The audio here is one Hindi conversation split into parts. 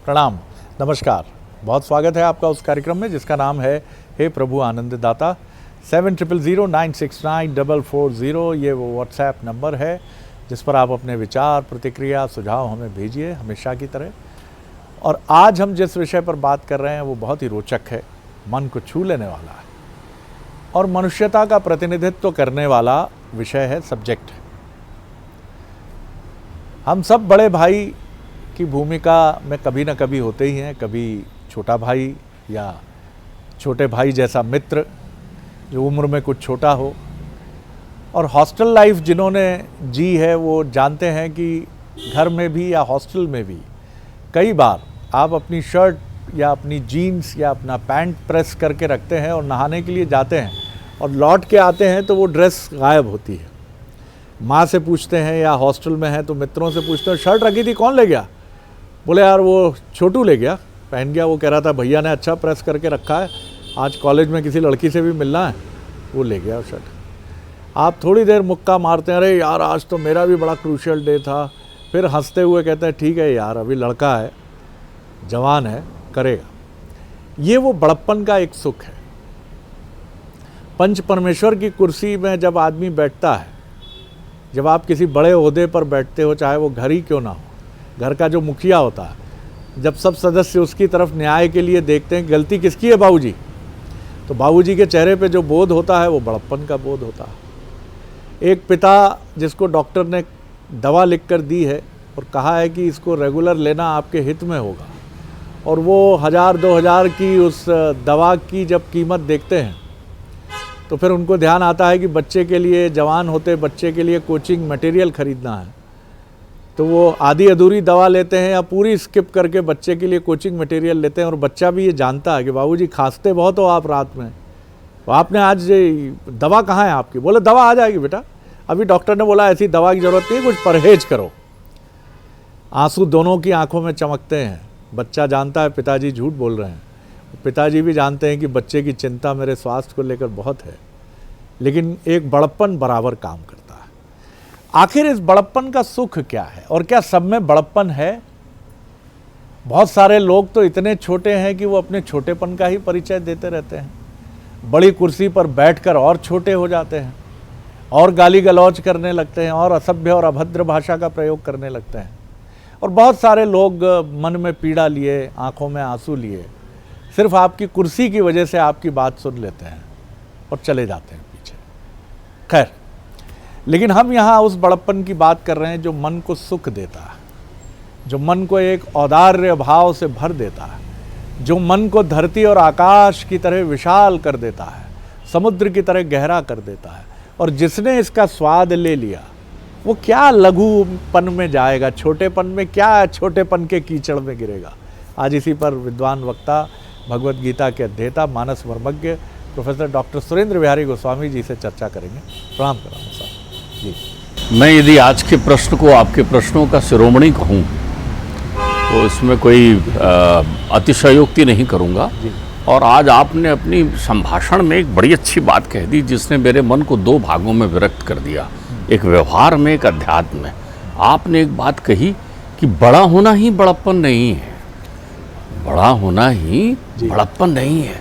प्रणाम, नमस्कार। बहुत स्वागत है आपका उस कार्यक्रम में जिसका नाम है हे प्रभु आनंददाता। 7000969440 ये वो व्हाट्सएप नंबर है जिस पर आप अपने विचार, प्रतिक्रिया, सुझाव हमें भेजिए हमेशा की तरह। और आज हम जिस विषय पर बात कर रहे हैं वो बहुत ही रोचक है, मन को छू लेने वाला है और मनुष्यता का प्रतिनिधित्व करने वाला विषय है, सब्जेक्ट है। हम सब बड़े भाई की भूमिका में कभी ना कभी होते ही हैं, कभी छोटा भाई या छोटे भाई जैसा मित्र जो उम्र में कुछ छोटा हो। और हॉस्टल लाइफ जिन्होंने जी है वो जानते हैं कि घर में भी या हॉस्टल में भी कई बार आप अपनी शर्ट या अपनी जीन्स या अपना पैंट प्रेस करके रखते हैं और नहाने के लिए जाते हैं और लौट के आते हैं तो वो ड्रेस गायब होती है। माँ से पूछते हैं या हॉस्टल में हैं तो मित्रों से पूछते हैं शर्ट रखी थी कौन ले गया? बोले यार वो छोटू ले गया, पहन गया, वो कह रहा था भैया ने अच्छा प्रेस करके रखा है, आज कॉलेज में किसी लड़की से भी मिलना है, वो ले गया शर्ट। आप थोड़ी देर मुक्का मारते हैं, अरे यार आज तो मेरा भी बड़ा क्रूशियल डे था, फिर हंसते हुए कहते हैं ठीक है यार अभी लड़का है, जवान है, करेगा। ये वो बड़प्पन का एक सुख है। पंच परमेश्वर की कुर्सी में जब आदमी बैठता है, जब आप किसी बड़े ओहदे पर बैठते हो, चाहे वो घर ही क्यों ना हो, घर का जो मुखिया होता है, जब सब सदस्य उसकी तरफ न्याय के लिए देखते हैं गलती किसकी है बाबूजी, तो बाबूजी के चेहरे पे जो बोध होता है वो बड़प्पन का बोध होता है। एक पिता जिसको डॉक्टर ने दवा लिख कर दी है और कहा है कि इसको रेगुलर लेना आपके हित में होगा, और वो 1000-2000 की उस दवा की जब कीमत देखते हैं तो फिर उनको ध्यान आता है कि बच्चे के लिए, जवान होते बच्चे के लिए कोचिंग मटेरियल ख़रीदना है, तो वो आधी अधूरी दवा लेते हैं या पूरी स्किप करके बच्चे के लिए कोचिंग मटेरियल लेते हैं। और बच्चा भी ये जानता है कि बाबूजी खांसते बहुत हो आप रात में, तो आपने आज दवा कहाँ है आपकी? बोले दवा आ जाएगी बेटा, अभी डॉक्टर ने बोला ऐसी दवा की ज़रूरत नहीं, कुछ परहेज करो। आंसू दोनों की आंखों में चमकते हैं। बच्चा जानता है पिताजी झूठ बोल रहे हैं, पिताजी भी जानते हैं कि बच्चे की चिंता मेरे स्वास्थ्य को लेकर बहुत है, लेकिन एक बड़प्पन बराबर काम करता है। आखिर इस बड़प्पन का सुख क्या है और क्या सब में बड़प्पन है? बहुत सारे लोग तो इतने छोटे हैं कि वो अपने छोटेपन का ही परिचय देते रहते हैं, बड़ी कुर्सी पर बैठकर और छोटे हो जाते हैं और गाली गलौज करने लगते हैं और असभ्य और अभद्र भाषा का प्रयोग करने लगते हैं। और बहुत सारे लोग मन में पीड़ा लिए, आंखों में आंसू लिए, सिर्फ आपकी कुर्सी की वजह से आपकी बात सुन लेते हैं और चले जाते हैं पीछे। खैर, लेकिन हम यहाँ उस बड़प्पन की बात कर रहे हैं जो मन को सुख देता है, जो मन को एक औदार्य भाव से भर देता है, जो मन को धरती और आकाश की तरह विशाल कर देता है, समुद्र की तरह गहरा कर देता है। और जिसने इसका स्वाद ले लिया वो क्या लघुपन में जाएगा, छोटेपन में क्या छोटेपन के कीचड़ में गिरेगा। आज इसी पर विद्वान वक्ता, भगवत गीता के अध्येता, मानस मर्मज्ञ प्रोफेसर डॉक्टर सुरेंद्र बिहारी गोस्वामी जी से चर्चा करेंगे। प्रणाम कर रहा हूँ सर जी। मैं यदि आज के प्रश्न को आपके प्रश्नों का शिरोमणि कहूँ तो इसमें कोई अतिशयोक्ति नहीं करूँगा। और आज आपने अपनी संभाषण में एक बड़ी अच्छी बात कह दी जिसने मेरे मन को दो भागों में विरक्त कर दिया, एक व्यवहार में, एक अध्यात्म में। आपने एक बात कही कि बड़ा होना ही बड़प्पन नहीं है, बड़ा होना ही बड़प्पन नहीं है।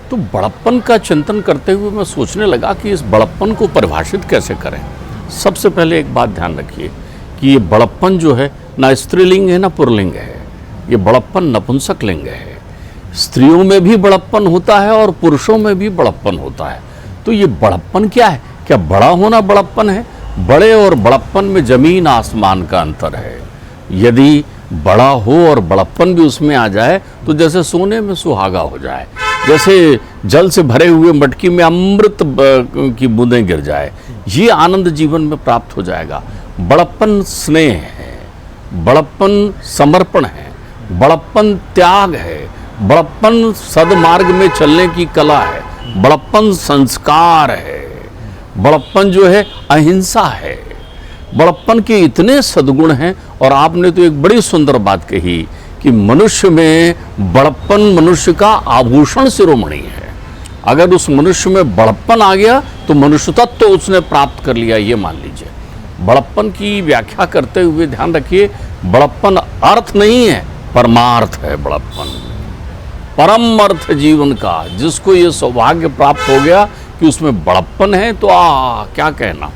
तो बड़प्पन का चिंतन करते हुए मैं सोचने लगा कि इस बड़प्पन को परिभाषित कैसे करें। सबसे पहले एक बात ध्यान रखिए कि ये बड़प्पन जो है ना स्त्रीलिंग है ना पुल्लिंग है, ये बड़प्पन नपुंसक लिंग है। स्त्रियों में भी बड़प्पन होता है और पुरुषों में भी बड़प्पन होता है। तो ये बड़प्पन क्या है? क्या बड़ा होना बड़प्पन है? बड़े और बड़प्पन में जमीन आसमान का अंतर है। यदि बड़ा हो और बड़प्पन भी उसमें आ जाए तो जैसे सोने में सुहागा हो जाए, जैसे जल से भरे हुए मटकी में अमृत की बूंदें गिर जाए, ये आनंद जीवन में प्राप्त हो जाएगा। बड़प्पन स्नेह है, बड़प्पन समर्पण है, बड़प्पन त्याग है, बड़प्पन सदमार्ग में चलने की कला है, बड़प्पन संस्कार है, बड़प्पन जो है अहिंसा है। बड़प्पन के इतने सद्गुण हैं। और आपने तो एक बड़ी सुंदर बात कही कि मनुष्य में बड़प्पन मनुष्य का आभूषण शिरोमणि है। अगर उस मनुष्य में बड़प्पन आ गया तो मनुष्यत्व तो उसने प्राप्त कर लिया, ये मान लीजिए। बड़प्पन की व्याख्या करते हुए ध्यान रखिए, बड़प्पन अर्थ नहीं है, परमार्थ है बड़प्पन, परम अर्थ जीवन का। जिसको ये सौभाग्य प्राप्त हो गया कि उसमें बड़प्पन है, तो क्या कहना।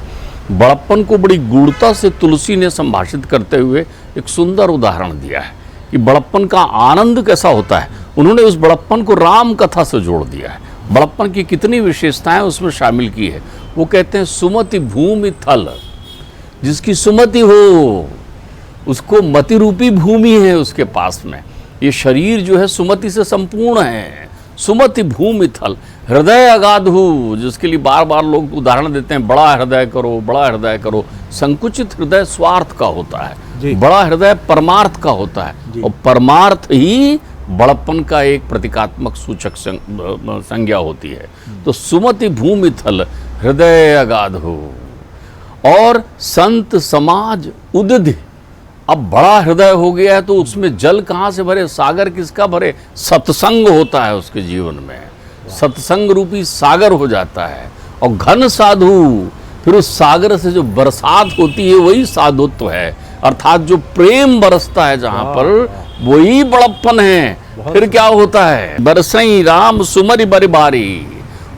बड़प्पन को बड़ी गूढ़ता से तुलसी ने संभाषित करते हुए एक सुंदर उदाहरण दिया है कि बड़प्पन का आनंद कैसा होता है। उन्होंने उस बड़प्पन को राम कथा से जोड़ दिया है। बड़प्पन की कितनी विशेषताएं उसमें शामिल की है। वो कहते हैं सुमति भूमि थल, जिसकी सुमति हो उसको मति रूपी भूमि है उसके पास में। ये शरीर जो है सुमति से संपूर्ण है। सुमति भूमि थल, हृदय अगाध हो, जिसके लिए बार बार लोग उदाहरण देते हैं, बड़ा हृदय करो, बड़ा हृदय करो। संकुचित हृदय स्वार्थ का होता है, बड़ा हृदय परमार्थ का होता है, और परमार्थ ही बड़प्पन का एक प्रतीकात्मक सूचक संज्ञा होती है। तो सुमति भूमि थल, हृदय अगाध हो, और संत समाज उदिधि। अब बड़ा हृदय हो गया है तो उसमें जल कहाँ से भरे, सागर किसका भरे। सत्संग होता है उसके जीवन में, सत्संग रूपी सागर हो जाता है। और घन साधु, फिर उस सागर से जो बरसात होती है वही साधुत्व है, अर्थात जो प्रेम बरसता है जहाँ पर, वही बड़प्पन है। फिर क्या होता है, बरसई राम सुमरि बरिबारी,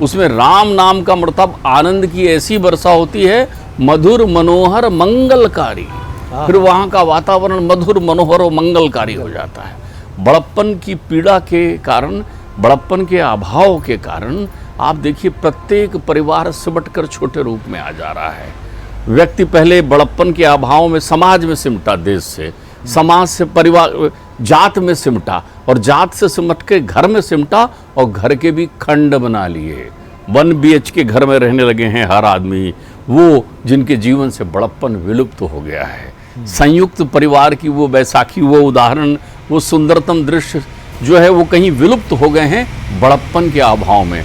उसमें राम नाम का मतलब आनंद की ऐसी वर्षा होती है, मधुर मनोहर मंगलकारी। फिर वहाँ का वातावरण मधुर मनोहर और मंगलकारी हो जाता है। बड़प्पन की पीड़ा के कारण, बड़प्पन के अभाव के कारण आप देखिए प्रत्येक परिवार सिमट कर छोटे रूप में आ जा रहा है। व्यक्ति पहले बड़प्पन के अभाव में समाज में सिमटा, देश से, समाज से परिवार, जात में सिमटा, और जात से सिमट के घर में सिमटा, और घर के भी खंड बना लिए। 1 BHK घर में रहने लगे हैं हर आदमी, वो जिनके जीवन से बड़प्पन विलुप्त हो गया है। संयुक्त परिवार की वो बैसाखी, वो उदाहरण, वो सुंदरतम दृश्य जो है वो कहीं विलुप्त हो गए हैं बड़प्पन के अभाव में।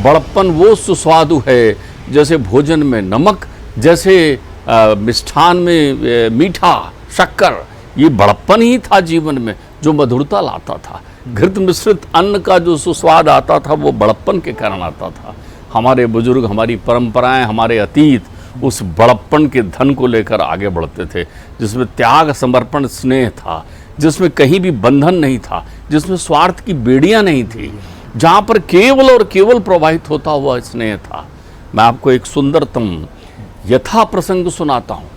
बड़प्पन वो सुस्वादु है जैसे भोजन में नमक, जैसे मिष्ठान में मीठा, शक्कर। ये बड़प्पन ही था जीवन में जो मधुरता लाता था। घृत मिश्रित अन्न का जो सुस्वाद आता था वो बड़प्पन के कारण आता था। हमारे बुजुर्ग, हमारी परंपराएं, हमारे अतीत उस बड़प्पन के धन को लेकर आगे बढ़ते थे, जिसमें त्याग, समर्पण, स्नेह था, जिसमें कहीं भी बंधन नहीं था, जिसमें स्वार्थ की बेड़ियां नहीं थी, जहाँ पर केवल और केवल प्रवाहित होता हुआ स्नेह था। मैं आपको एक सुंदरतम यथा प्रसंग सुनाता हूँ।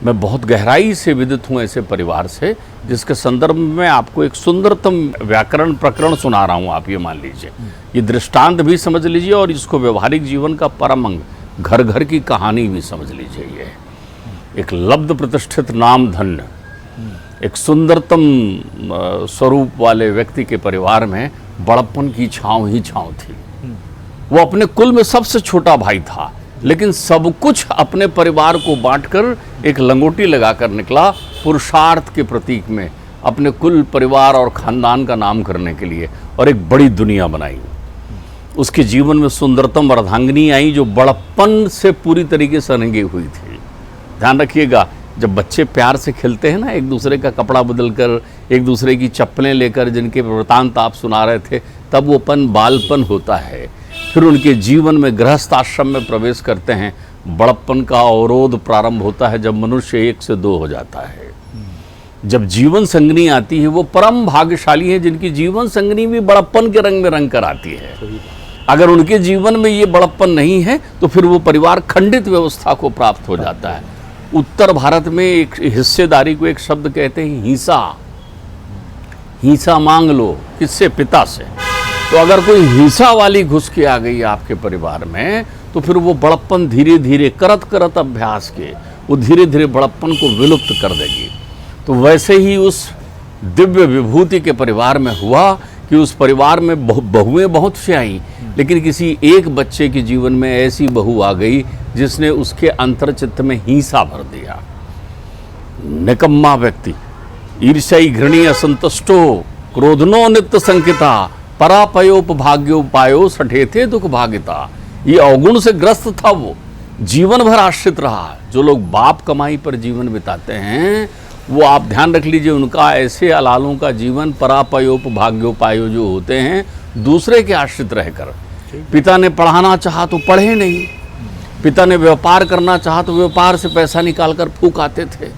मैं बहुत गहराई से विदित हूँ ऐसे परिवार से, जिसके संदर्भ में आपको एक सुंदरतम व्याकरण प्रकरण सुना रहा हूँ। आप ये मान लीजिए, ये दृष्टांत भी समझ लीजिए और इसको व्यवहारिक जीवन का परम अंग, घर घर की कहानी भी समझ लीजिए। ये एक लब्ध प्रतिष्ठित नाम धन्य, एक सुंदरतम स्वरूप वाले व्यक्ति के परिवार में बड़प्पन की छाँव ही छाँव थी। वो अपने कुल में सबसे छोटा भाई था, लेकिन सब कुछ अपने परिवार को बांटकर एक लंगोटी लगाकर निकला पुरुषार्थ के प्रतीक में, अपने कुल परिवार और खानदान का नाम करने के लिए, और एक बड़ी दुनिया बनाई। उसके जीवन में सुंदरतम अर्धांगिनी आई जो बड़प्पन से पूरी तरीके से रंगी हुई थी। ध्यान रखिएगा, जब बच्चे प्यार से खेलते हैं ना, एक दूसरे का कपड़ा बदलकर, एक दूसरे की चप्पलें लेकर, जिनके वृतांत आप सुना रहे थे, तब वोपन बालपन होता है। फिर उनके जीवन में गृहस्थ आश्रम में प्रवेश करते हैं, बड़प्पन का अवरोध प्रारंभ होता है जब मनुष्य 1 से 2 हो जाता है। जब जीवन संगनी आती है, वो परम भाग्यशाली है जिनकी जीवन संगनी भी बड़प्पन के रंग में रंग कर आती है। अगर उनके जीवन में ये बड़प्पन नहीं है तो फिर वो परिवार खंडित व्यवस्था को प्राप्त हो जाता है। उत्तर भारत में एक हिस्सेदारी को एक शब्द कहते हैं हिस्सा। हिस्सा मांग लो, किससे? पिता से। तो अगर कोई हिंसा वाली घुस के आ गई आपके परिवार में, तो फिर वो बड़प्पन धीरे धीरे करत करत अभ्यास के वो धीरे धीरे बड़प्पन को विलुप्त कर देगी। तो वैसे ही उस दिव्य विभूति के परिवार में हुआ कि उस परिवार में बहुएं बहुत से आई, लेकिन किसी एक बच्चे के जीवन में ऐसी बहू आ गई जिसने उसके अंतर्चित्त में हिंसा भर दिया। निकम्मा व्यक्ति, ईर्ष्याई घृणी असंतुष्टो, क्रोधनो नित्य संकिता, परापयोपभाग्योपायो सठे थे दुख भागिता। ये अवगुण से ग्रस्त था, वो जीवन भर आश्रित रहा। जो लोग बाप कमाई पर जीवन बिताते हैं, वो आप ध्यान रख लीजिए, उनका ऐसे अलालों का जीवन परापयोपभाग्योपायो जो होते हैं, दूसरे के आश्रित रहकर। पिता ने पढ़ाना चाहा तो पढ़े नहीं, पिता ने व्यापार करना चाहा तो व्यापार से पैसा निकाल कर फूंक आते थे,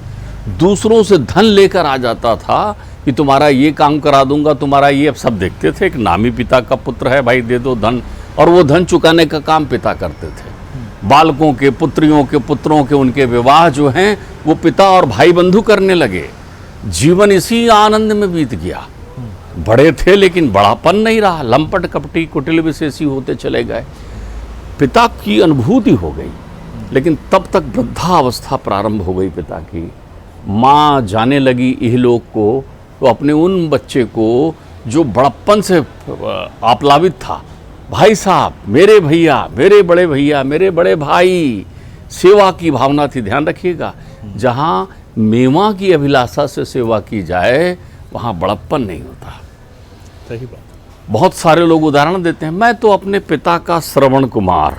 दूसरों से धन लेकर आ जाता था कि तुम्हारा ये काम करा दूंगा, तुम्हारा ये, अब सब देखते थे एक नामी पिता का पुत्र है, भाई दे दो धन, और वो धन चुकाने का काम पिता करते थे। बालकों के, पुत्रियों के, पुत्रों के, उनके विवाह जो हैं वो पिता और भाई बंधु करने लगे। जीवन इसी आनंद में बीत गया। बड़े थे लेकिन बड़ापन नहीं रहा, लंपट कपटी कुटिल विशेषी होते चले गए। पिता की अनुभूति हो गई, लेकिन तब तक वृद्धावस्था प्रारंभ हो गई पिता की। माँ जाने लगी इहलोक को, तो अपने उन बच्चे को जो बड़प्पन से आप्लावित था, भाई साहब, मेरे भैया, मेरे बड़े भैया, मेरे बड़े भाई, सेवा की भावना थी। ध्यान रखिएगा, जहाँ मेवा की अभिलाषा से सेवा की जाए वहाँ बड़प्पन नहीं होता। सही बात। बहुत सारे लोग उदाहरण देते हैं, मैं तो अपने पिता का श्रवण कुमार।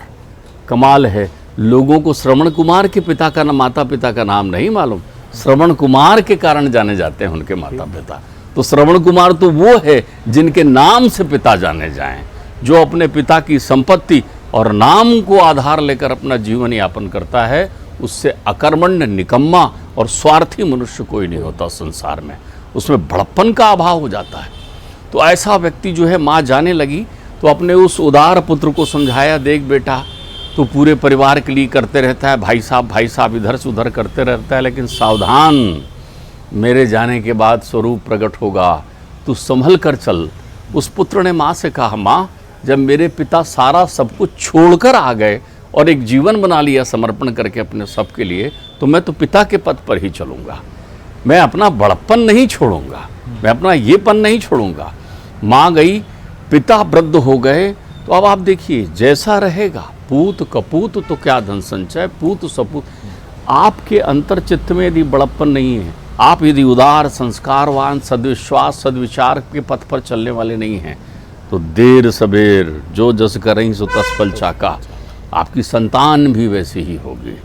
कमाल है, लोगों को श्रवण कुमार के पिता का माता पिता का नाम नहीं मालूम, श्रवण कुमार के कारण जाने जाते हैं उनके माता पिता। तो श्रवण कुमार तो वो है जिनके नाम से पिता जाने जाएं, जो अपने पिता की संपत्ति और नाम को आधार लेकर अपना जीवन यापन करता है। उससे अकर्मण्य, निकम्मा और स्वार्थी मनुष्य कोई नहीं होता संसार में, उसमें बड़प्पन का अभाव हो जाता है। तो ऐसा व्यक्ति जो है, माँ जाने लगी तो अपने उस उदार पुत्र को समझाया, देख बेटा, तो पूरे परिवार के लिए करते रहता है, भाई साहब इधर से उधर करते रहता है, लेकिन सावधान, मेरे जाने के बाद स्वरूप प्रकट होगा, तू संभल कर चल। उस पुत्र ने माँ से कहा, माँ, जब मेरे पिता सारा सब कुछ छोड़कर आ गए और एक जीवन बना लिया समर्पण करके अपने सब के लिए, तो मैं तो पिता के पथ पर ही चलूँगा, मैं अपना बड़प्पन नहीं छोड़ूंगा, मैं अपना येपन नहीं छोड़ूंगा। माँ गई, पिता वृद्ध हो गए, तो अब आप देखिए, जैसा रहेगा, पूत कपूत तो क्या धन संचय, पूत सपूत। आपके अंतर चित्त में यदि बड़प्पन नहीं है, आप यदि उदार, संस्कारवान, सद्विश्वास, सद्विचार के पथ पर चलने वाले नहीं हैं, तो देर सबेर जो जस करहीं सो तस फल चाका, आपकी संतान भी वैसी ही होगी।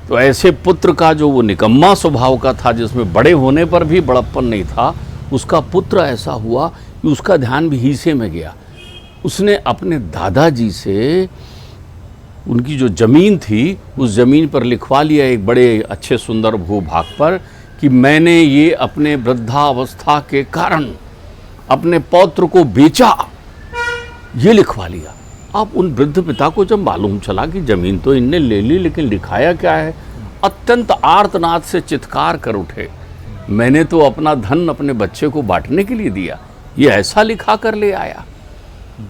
तो ऐसे पुत्र का जो वो निकम्मा स्वभाव का था, जिसमें बड़े होने पर भी बड़प्पन नहीं था, उसका पुत्र ऐसा हुआ कि उसका ध्यान भी हिस्से में गया। उसने अपने दादाजी से उनकी जो ज़मीन थी, उस ज़मीन पर लिखवा लिया एक बड़े अच्छे सुंदर भूभाग पर कि मैंने ये अपने वृद्धावस्था के कारण अपने पौत्र को बेचा, ये लिखवा लिया। अब उन वृद्ध पिता को जब मालूम चला कि ज़मीन तो इनने ले ली, लेकिन लिखाया क्या है, अत्यंत आर्तनाद से चित्कार कर उठे, मैंने तो अपना धन अपने बच्चे को बांटने के लिए दिया, ये ऐसा लिखा कर ले आया।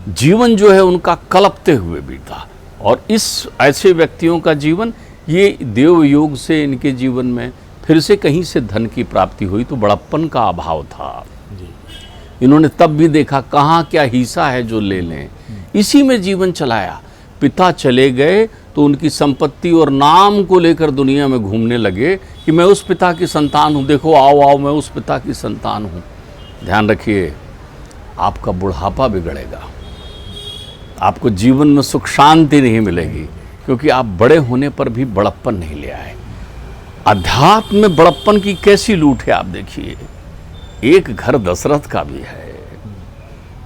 जीवन जो है उनका कलपते हुए बीता। और इस ऐसे व्यक्तियों का जीवन, ये देव योग से इनके जीवन में फिर से कहीं से धन की प्राप्ति हुई, तो बड़प्पन का अभाव था। इन्होंने तब भी देखा कहाँ क्या हिस्सा है जो ले लें, इसी में जीवन चलाया। पिता चले गए तो उनकी संपत्ति और नाम को लेकर दुनिया में घूमने लगे कि मैं उस पिता की संतान हूँ, देखो आओ आओ, मैं उस पिता की संतान हूँ। ध्यान रखिए, आपका बुढ़ापा बिगड़ेगा, आपको जीवन में सुख शांति नहीं मिलेगी, क्योंकि आप बड़े होने पर भी बड़प्पन नहीं ले आए। अध्यात्म में बड़प्पन की कैसी लूट है आप देखिए। एक घर दशरथ का भी है,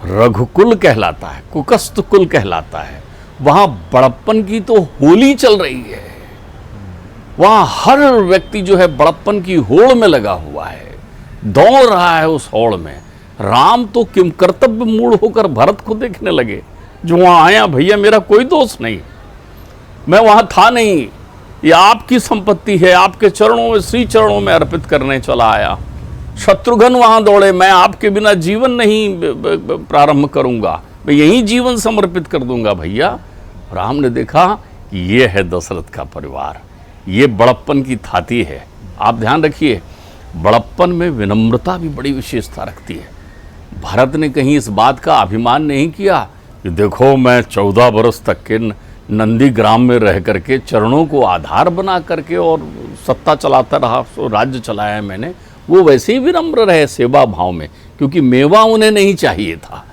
रघुकुल कहलाता है, कुकस्त कुल कहलाता है, वहां बड़प्पन की तो होली चल रही है। वहां हर व्यक्ति जो है बड़प्पन की होड़ में लगा हुआ है, दौड़ रहा है उस होड़ में। राम तो किम कर्तव्य मूढ़ होकर भरत को देखने लगे, जो वहां आया, भैया मेरा कोई दोष नहीं, मैं वहां था नहीं, ये आपकी संपत्ति है, आपके चरणों में, श्री चरणों में अर्पित करने चला आया। शत्रुघ्न वहां दौड़े, मैं आपके बिना जीवन नहीं प्रारंभ करूंगा, मैं यही जीवन समर्पित कर दूंगा भैया। राम ने देखा कि ये है दशरथ का परिवार, ये बड़प्पन की थाती है। आप ध्यान रखिए, बड़प्पन में विनम्रता भी बड़ी विशेषता रखती है। भरत ने कहीं इस बात का अभिमान नहीं किया कि देखो मैं 14 बरस तक के नंदी ग्राम में रह करके चरणों को आधार बना करके और सत्ता चलाता रहा, सो राज्य चलाया मैंने। वो वैसे ही विनम्र रहे सेवा भाव में, क्योंकि मेवा उन्हें नहीं चाहिए था।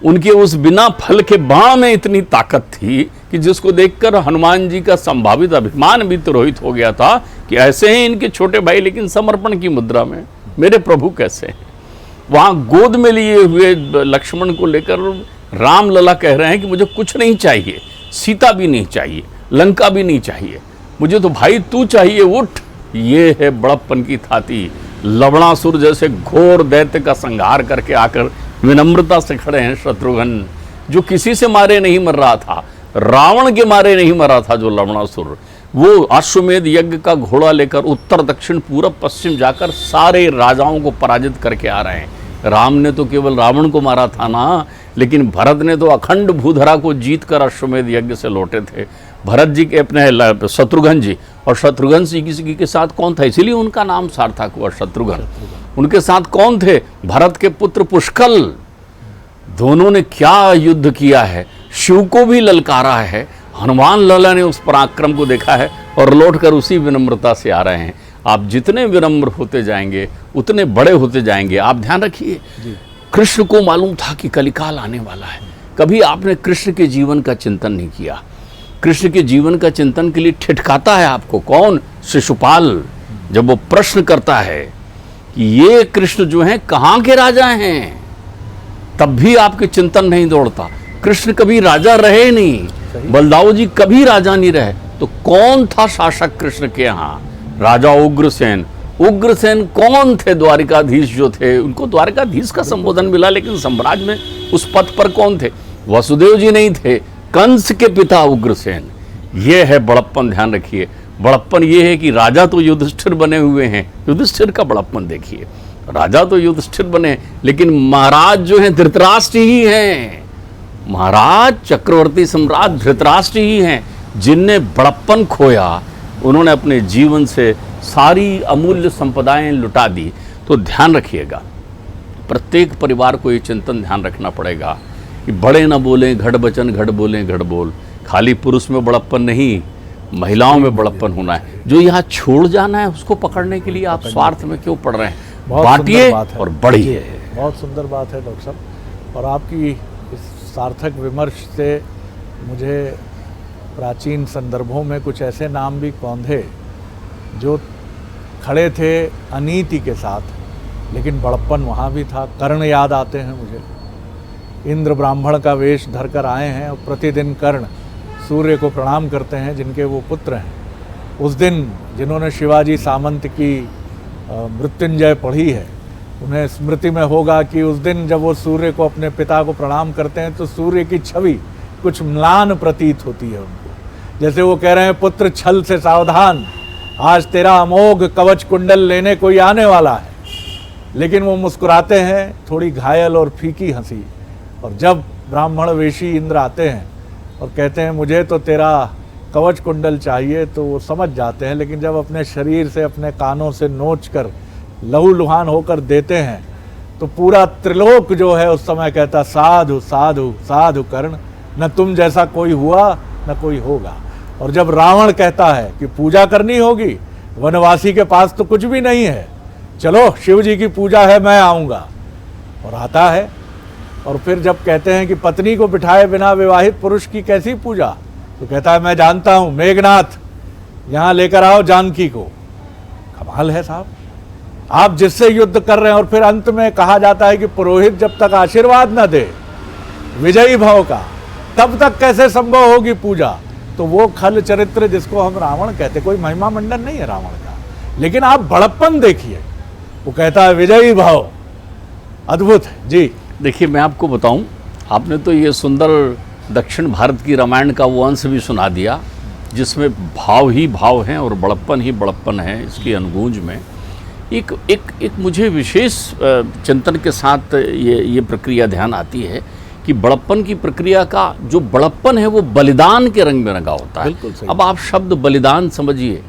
उनके उस बिना फल के बाण में इतनी ताकत थी कि जिसको देखकर हनुमान जी का संभावित अभिमान भी तिरोहित हो गया था कि ऐसे ही इनके छोटे भाई, लेकिन समर्पण की मुद्रा में मेरे प्रभु कैसे हैं। वहाँ गोद में लिए हुए लक्ष्मण को लेकर राम लला कह रहे हैं कि मुझे कुछ नहीं चाहिए, सीता भी नहीं चाहिए, लंका भी नहीं चाहिए, मुझे तो भाई तू चाहिए, उठ। ये है बड़प्पन की थाती। लवणासुर जैसे घोर दैत्य का संहार करके आकर विनम्रता से खड़े हैं शत्रुघ्न, जो किसी से मारे नहीं मर रहा था, रावण के मारे नहीं मरा था जो लवणासुर, वो अश्वमेध यज्ञ का घोड़ा लेकर उत्तर दक्षिण पूरब पश्चिम जाकर सारे राजाओं को पराजित करके आ रहे हैं। राम ने तो केवल रावण को मारा था ना, लेकिन भरत ने तो अखंड भूधरा को जीत कर अश्वमेध यज्ञ से लौटे थे। भरत जी के अपने शत्रुघ्न जी, और शत्रुघ्न जी के साथ कौन था, इसीलिए उनका नाम सार्थक हुआ शत्रुघ्न। उनके साथ कौन थे, भरत के पुत्र पुष्कल। दोनों ने क्या युद्ध किया है, शिव को भी ललकारा है। हनुमान लाला ने उस पराक्रम को देखा है और लौटकर उसी विनम्रता से आ रहे हैं। आप जितने विनम्र होते जाएंगे उतने बड़े होते जाएंगे। आप ध्यान रखिए, कृष्ण को मालूम था कि कलिकाल आने वाला है। कभी आपने कृष्ण के जीवन का चिंतन नहीं किया। कृष्ण के जीवन का चिंतन के लिए ठिठकाता है आपको कौन, शिशुपाल। जब वो प्रश्न करता है कि ये कृष्ण जो हैं कहाँ के राजा हैं, तब भी आपके चिंतन नहीं दौड़ता। कृष्ण कभी राजा रहे नहीं, बलदाऊ जी कभी राजा नहीं रहे, तो कौन था शासक कृष्ण के यहाँ, राजा उग्रसेन। उग्रसेन कौन थे, द्वारिकाधीश जो थे, उनको द्वारिकाधीश का संबोधन मिला, लेकिन साम्राज्य में उस पद पर कौन थे, वसुदेव जी नहीं थे, कंस के पिता उग्रसेन। ये है बड़प्पन, ध्यान रखिए। बड़प्पन ये है कि राजा तो युधिष्ठिर बने हुए हैं, युधिष्ठिर का बड़प्पन देखिए, राजा तो युधिष्ठिर बने, लेकिन महाराज जो हैं धृतराष्ट्र ही हैं। महाराज चक्रवर्ती सम्राट धृतराष्ट्र ही हैं, जिनने बड़प्पन खोया, उन्होंने अपने जीवन से सारी अमूल्य संपदाएं लुटा दी। तो ध्यान रखिएगा, प्रत्येक परिवार को ये चिंतन ध्यान रखना पड़ेगा कि बड़े न बोलें घड़ बचन, घड़ बोलें घड़ बोल। खाली पुरुष में बड़प्पन नहीं, महिलाओं में बड़प्पन होना है। जो यहाँ छोड़ जाना है उसको पकड़ने के लिए आप स्वार्थ में क्यों पड़ रहे हैं, बांटिए और बढ़िए। बहुत सुंदर बात है डॉक्टर साहब, और आपकी इस सार्थक विमर्श से मुझे प्राचीन संदर्भों में कुछ ऐसे नाम भी कौंधे जो खड़े थे अनीति के साथ, लेकिन बड़प्पन वहाँ भी था। कर्ण याद आते हैं मुझे। इंद्र ब्राह्मण का वेश धरकर आए हैं और प्रतिदिन कर्ण सूर्य को प्रणाम करते हैं, जिनके वो पुत्र हैं। उस दिन जिन्होंने शिवाजी सामंत की मृत्युंजय पढ़ी है, उन्हें स्मृति में होगा कि उस दिन जब वो सूर्य को, अपने पिता को प्रणाम करते हैं, तो सूर्य की छवि कुछ म्लान प्रतीत होती है उनको। जैसे वो कह रहे हैं, पुत्र छल से सावधान, आज तेरा अमोघ कवच कुंडल लेने कोई आने वाला है। लेकिन वो मुस्कुराते हैं, थोड़ी घायल और फीकी हंसी। और जब ब्राह्मण वेशी इंद्र आते हैं और कहते हैं मुझे तो तेरा कवच कुंडल चाहिए, तो वो समझ जाते हैं। लेकिन जब अपने शरीर से, अपने कानों से नोच कर लहूलुहान होकर देते हैं, तो पूरा त्रिलोक जो है उस समय कहता, साधु साधु साधु कर्ण, न तुम जैसा कोई हुआ न कोई होगा। और जब रावण कहता है कि पूजा करनी होगी, वनवासी के पास तो कुछ भी नहीं है, चलो शिव जी की पूजा है, मैं आऊँगा, और आता है। और फिर जब कहते हैं कि पत्नी को बिठाए बिना विवाहित पुरुष की कैसी पूजा, तो कहता है मैं जानता हूँ, मेघनाथ यहाँ लेकर आओ जानकी को। कमाल है साहब, आप जिससे युद्ध कर रहे हैं, और फिर अंत में कहा जाता है कि पुरोहित जब तक आशीर्वाद न दे विजयी भव का, तब तक कैसे संभव होगी पूजा। तो वो खल चरित्र जिसको हम रावण कहते, कोई महिमा मंडन नहीं है रावण का, लेकिन आप बड़प्पन देखिए, वो कहता है विजयी भव। अद्भुत है जी। देखिए मैं आपको बताऊं, आपने तो ये सुंदर दक्षिण भारत की रामायण का वो अंश भी सुना दिया, जिसमें भाव ही भाव हैं और बड़प्पन ही बड़प्पन है। इसकी अनुगूंज में एक मुझे विशेष चिंतन के साथ ये प्रक्रिया ध्यान आती है कि बड़प्पन की प्रक्रिया का जो बड़प्पन है वो बलिदान के रंग में रंगा होता है। अब आप शब्द बलिदान समझिए,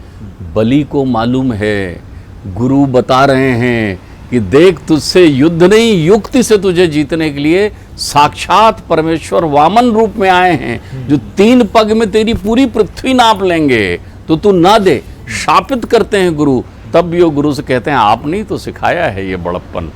बलि को मालूम है, गुरु बता रहे हैं कि देख तुझसे युद्ध नहीं, युक्ति से तुझे जीतने के लिए साक्षात परमेश्वर वामन रूप में आए हैं, जो 3 पग में तेरी पूरी पृथ्वी नाप लेंगे, तो तू ना दे। शापित करते हैं गुरु, तब भी वो गुरु से कहते हैं आपने ही तो सिखाया है ये बड़प्पन।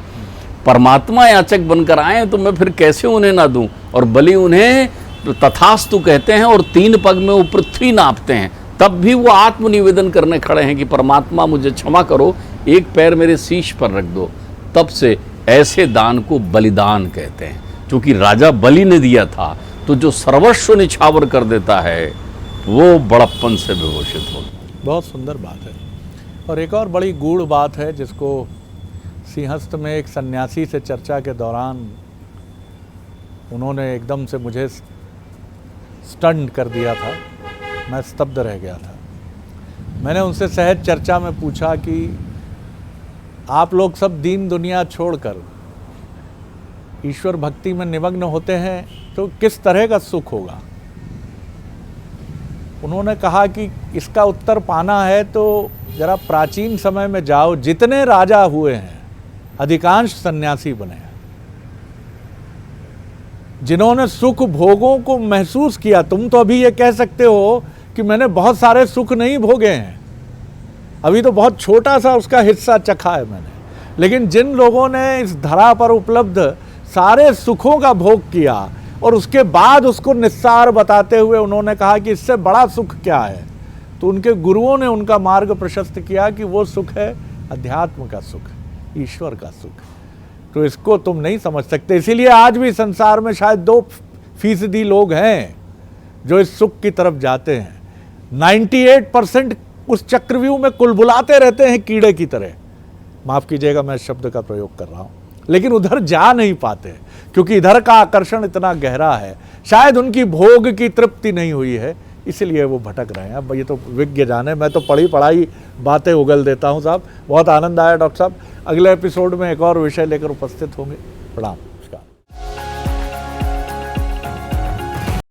परमात्मा याचक बनकर आए तो मैं फिर कैसे उन्हें ना दूं। और बलि उन्हें तथास्तु कहते हैं और 3 पग में वो पृथ्वी नापते हैं, तब भी वो आत्मनिवेदन करने खड़े हैं कि परमात्मा मुझे क्षमा करो, एक पैर मेरे शीश पर रख दो। तब से ऐसे दान को बलिदान कहते हैं, क्योंकि राजा बलि ने दिया था। तो जो सर्वस्व निछावर कर देता है वो बड़प्पन से विभूषित हो। बहुत सुंदर बात है। और एक और बड़ी गूढ़ बात है जिसको सिंहस्थ में एक सन्यासी से चर्चा के दौरान उन्होंने एकदम से मुझे स्टंट कर दिया था, मैं स्तब्ध रह गया था। मैंने उनसे सहज चर्चा में पूछा कि आप लोग सब दीन दुनिया छोड़कर ईश्वर भक्ति में निमग्न होते हैं तो किस तरह का सुख होगा। उन्होंने कहा कि इसका उत्तर पाना है तो जरा प्राचीन समय में जाओ, जितने राजा हुए हैं अधिकांश सन्यासी बने हैं, जिन्होंने सुख भोगों को महसूस किया। तुम तो अभी ये कह सकते हो कि मैंने बहुत सारे सुख नहीं भोगे हैं, अभी तो बहुत छोटा सा उसका हिस्सा चखा है मैंने, लेकिन जिन लोगों ने इस धरा पर उपलब्ध सारे सुखों का भोग किया और उसके बाद उसको निस्सार बताते हुए उन्होंने कहा कि इससे बड़ा सुख क्या है, तो उनके गुरुओं ने उनका मार्ग प्रशस्त किया कि वो सुख है अध्यात्म का सुख, ईश्वर का सुख। तो इसको तुम नहीं समझ सकते। इसीलिए आज भी संसार में शायद 2% लोग हैं जो इस सुख की तरफ जाते हैं। 98% उस चक्रव्यूह में कुलबुलाते रहते हैं कीड़े की तरह, माफ कीजिएगा मैं इस शब्द का प्रयोग कर रहा हूं, लेकिन उधर जा नहीं पाते क्योंकि इधर का आकर्षण इतना गहरा है। शायद उनकी भोग की तृप्ति नहीं हुई है, इसलिए वो भटक रहे हैं। अब ये तो विज्ञ जाने, मैं तो पढ़ाई बातें उगल देता हूं साहब। बहुत आनंद आया डॉक्टर साहब। अगले एपिसोड में एक और विषय लेकर उपस्थित होंगे। प्रणाम।